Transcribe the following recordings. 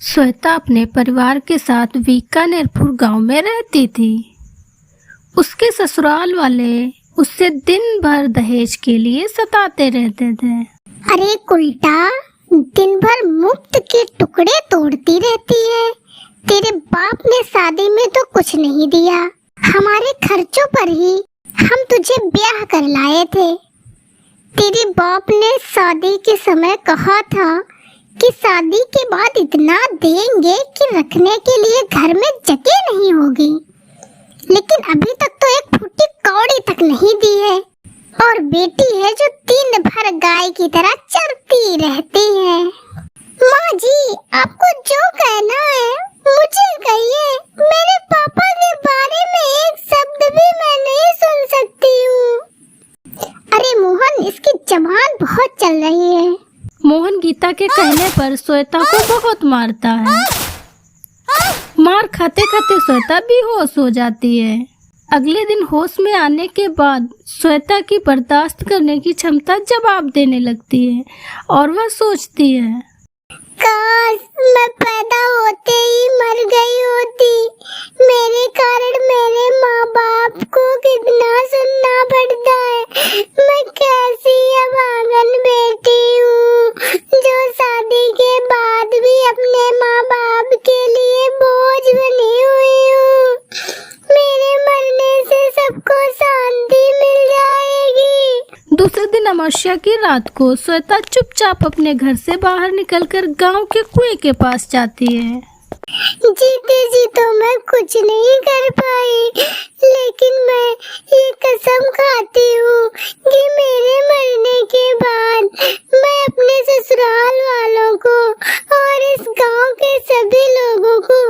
श्वेता अपने परिवार के साथ बीकानेरपुर गांव में रहती थी। उसके ससुराल वाले उससे दिन भर दहेज के लिए सताते रहते थे। अरे उल्टा दिन भर मुफ्त के टुकड़े तोड़ती रहती है। तेरे बाप ने शादी में तो कुछ नहीं दिया, हमारे खर्चों पर ही हम तुझे ब्याह कर लाए थे। तेरे बाप ने शादी के समय कहा था कि शादी के बाद इतना देंगे कि रखने के लिए घर में जगह नहीं होगी, लेकिन अभी तक तो एक फुट्टी कौड़ी तक नहीं दी है। और बेटी है जो दिन भर गाय की तरह चरती रहती है। माँ जी, आपको जो कहना है मुझे कहिए, मेरे पापा के बारे में एक शब्द भी मैं नहीं सुन सकती हूँ। अरे मोहन, इसकी जबान बहुत चल रही है। मोहन गीता के कहने पर श्वेता को बहुत मारता है। मार खाते खाते श्वेता बेहोश हो जाती है। अगले दिन होश में आने के बाद श्वेता की बर्दाश्त करने की क्षमता जवाब देने लगती है और वह सोचती है, काश मैं पैदा होते ही मर गई होती। मेरे कारण मेरे माँ बाप को कितना सुनना पड़ता है। मैं कैसी अभागन बेटी हूँ जो शादी के बाद भी अपने माँ बाप के लिए बोझ बनी हुई हूँ। मेरे मरने से सबको शांति मिल जाएगी। दूसरे दिन अमावस्या की रात को श्वेता चुपचाप अपने घर से बाहर निकलकर गांव के कुएं के पास जाती है। जीते जी तो मैं कुछ नहीं कर पाई, लेकिन मैं ये कसम खाती हूँ कि मेरे मरने के बाद मैं अपने ससुराल वालों को और इस गांव के सभी लोगों को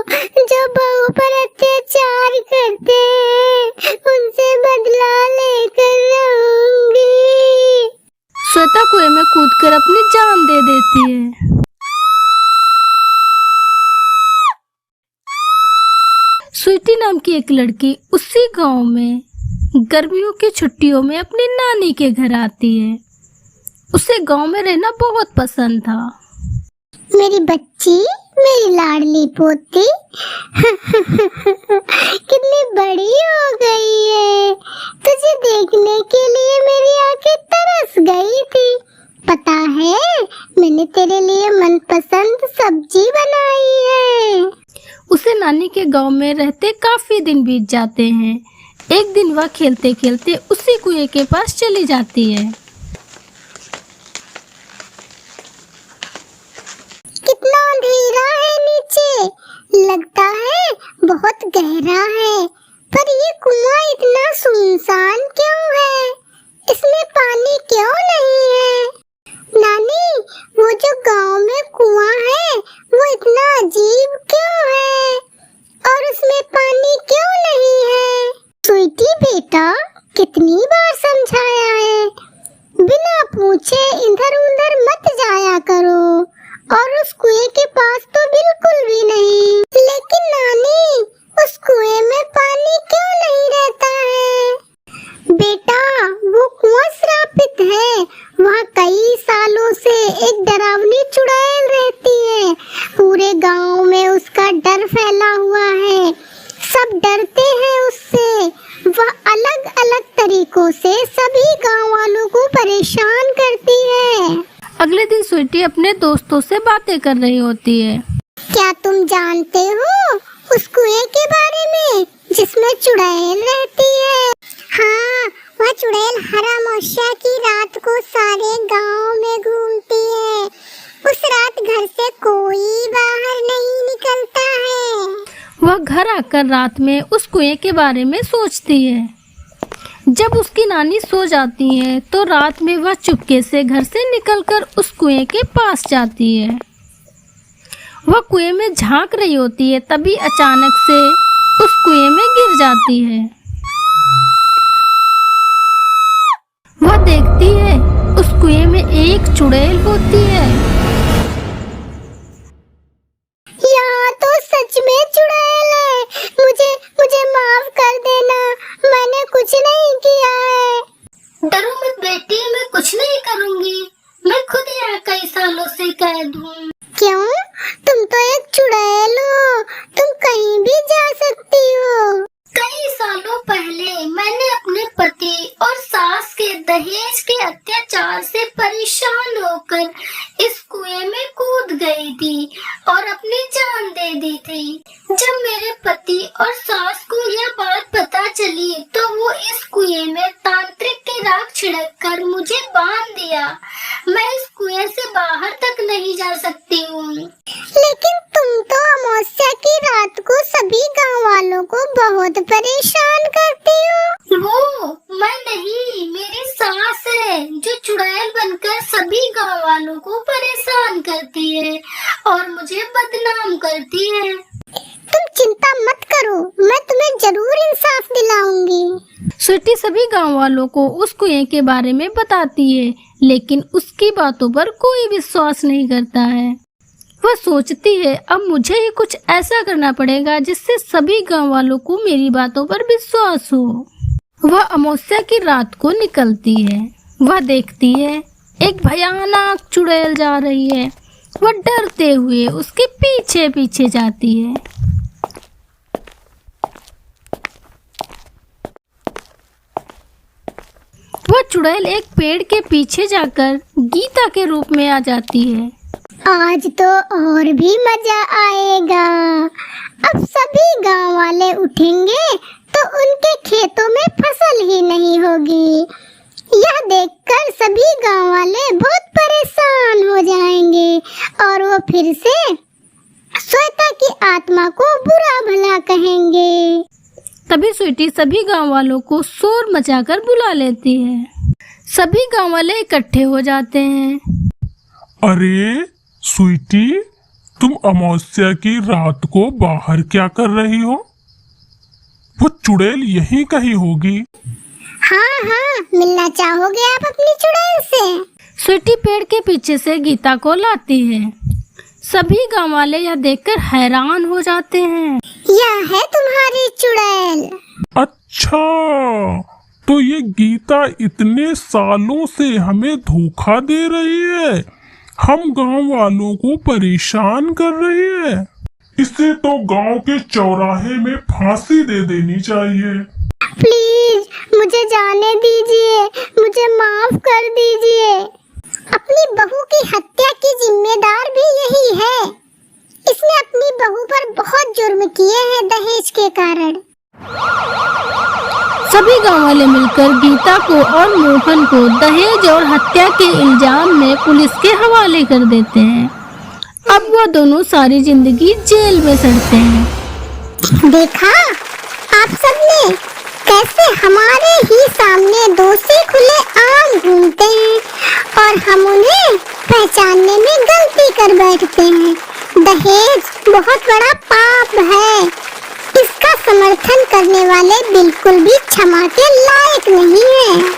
जो बहू पर अत्याचार करते हैं उनसे बदला लेकर रहूंगी। श्वेता कुएं में कूदकर अपनी जान दे देती है। स्वीटी नाम की एक लड़की उसी गांव में गर्मियों की छुट्टियों में अपनी नानी के घर आती है। उसे गांव में रहना बहुत पसंद था। मेरी बच्ची, मेरी लाडली पोती कितनी बड़ी हो गई है। तुझे देखने के लिए मेरी आंखें तरस गई थी। पता है, मैंने तेरे लिए मनपसंद सब्जी बनाई है। उसे नानी के गांव में रहते काफी दिन बीत जाते हैं। एक दिन वह खेलते खेलते उसी कुएं के पास चली जाती है। कितना अंधेरा है नीचे, लगता है बहुत गहरा है। पर ये कुआं इतना सुनसान क्यों है? इसमें पानी क्यों नहीं है? नानी, वो जो गांव में कुआं है वो इतना अजीब क्यों है और उसमें पानी क्यों नहीं है? स्वीटी बेटा, कितनी बार समझाया है, बिना पूछे इधर उधर मत जाया करो, और उस कुएं के पास तो बिल्कुल भी नहीं। लेकिन नानी, उस कुएं में पानी क्यों नहीं रहता है? बेटा, वो कुआं श्रापित है। वहाँ कई सालों से एक डरावनी चुड़ैल रहती है। पूरे गांव में उसका डर फैला हुआ है। सब डरते हैं उससे। वह अलग अलग तरीकों से सभी गांव वालों को परेशान करती है। अगले दिन स्वीटी अपने दोस्तों से बातें कर रही होती है। क्या तुम जानते हो उस कुएं के बारे में जिसमें चुड़ैल रहती है? हाँ, वह चुड़ैल हर अमावस्या की रात को सारे गांव में घूमती है। उस रात घर से कोई बाहर नहीं निकलता है। वह घर आकर रात में उस कुएं के बारे में सोचती है। जब उसकी नानी सो जाती है तो रात में वह चुपके से घर से निकलकर उस कुएं के पास जाती है। वह कुएं में झांक रही होती है, तभी अचानक से उस कुएं में गिर जाती है। वह देखती है उस कुएं में एक चुड़ैल होती है। यहाँ तो सच में चुड़ैल है। मुझे माफ कर देना, मैंने कुछ नहीं किया है। डरो मत बेटी, मैं कुछ नहीं करूँगी। मैं खुद यहाँ कई सालों से कैद हूँ। क्यों? तुम तो एक थी और अपनी जान दे दी थी। जब मेरे पति और सास को यह बात पता चली तो वो इस कुएं में तांत्रिक की राख छिड़क कर मुझे बांध दिया। मैं इस कुएं से बाहर तक नहीं जा सकती हूँ। लेकिन तुम तो अमावस्या की रात को सभी गांव वालों को बहुत परेशान करती हो। वो मैं नहीं, मेरी सास है जो चुड़ैल बनकर सभी गांव वालों को परेशान करती है और मुझे बदनाम करती है। तुम चिंता मत करो, मैं तुम्हें जरूर इंसाफ दिलाऊंगी। स्वीटी सभी गांव वालों को उस कुएं के बारे में बताती है, लेकिन उसकी बातों पर कोई विश्वास नहीं करता है। वह सोचती है अब मुझे ही कुछ ऐसा करना पड़ेगा जिससे सभी गांव वालों को मेरी बातों पर विश्वास हो। वह अमावस्या की रात को निकलती है। वह देखती है एक भयानक चुड़ैल जा रही है। वह डरते हुए उसके पीछे पीछे जाती है। वह चुड़ैल एक पेड़ के पीछे जाकर गीता के रूप में आ जाती है। आज तो और भी मजा आएगा। अब सभी गांव वाले उठेंगे तो उनके खेतों में फसल ही नहीं होगी। यह देखकर सभी गांव वाले बहुत परेशान हो जाएंगे और वो फिर से श्वेता की आत्मा को बुरा भला कहेंगे। तभी स्वीटी सभी गांव वालों को शोर मचाकर बुला लेती है। सभी गांव वाले इकट्ठे हो जाते हैं। अरे स्वीटी, तुम अमावस्या की रात को बाहर क्या कर रही हो? वो चुड़ैल यहीं कहीं होगी। हाँ, मिलना चाहोगे आप अपनी चुड़ैल से? स्वीटी पेड़ के पीछे से गीता को लाती है। सभी गांव वाले यह देखकर हैरान हो जाते हैं। यह है तुम्हारी चुड़ैल। अच्छा, तो ये गीता इतने सालों से हमें धोखा दे रही है, हम गांव वालों को परेशान कर रही है। इसे तो गांव के चौराहे में फांसी दे देनी चाहिए। प्लीज मुझे जाने दीजिए, मुझे माफ कर दीजिए। अपनी बहू की हत्या की जिम्मेदार भी यही है। इसने अपनी बहू पर बहुत जुर्म किए हैं दहेज के कारण। सभी गांव वाले मिलकर गीता को और मोहन को दहेज और हत्या के इल्जाम में पुलिस के हवाले कर देते हैं। अब वह दोनों सारी जिंदगी जेल में सड़ते हैं। देखा आप सबने कैसे हमारे ही सामने दोषी खुले आम घूमते हैं और हम उन्हें पहचानने में गलती कर बैठते हैं। दहेज बहुत बड़ा पाप है। इसका समर्थन करने वाले बिल्कुल भी क्षमा के लायक नहीं हैं।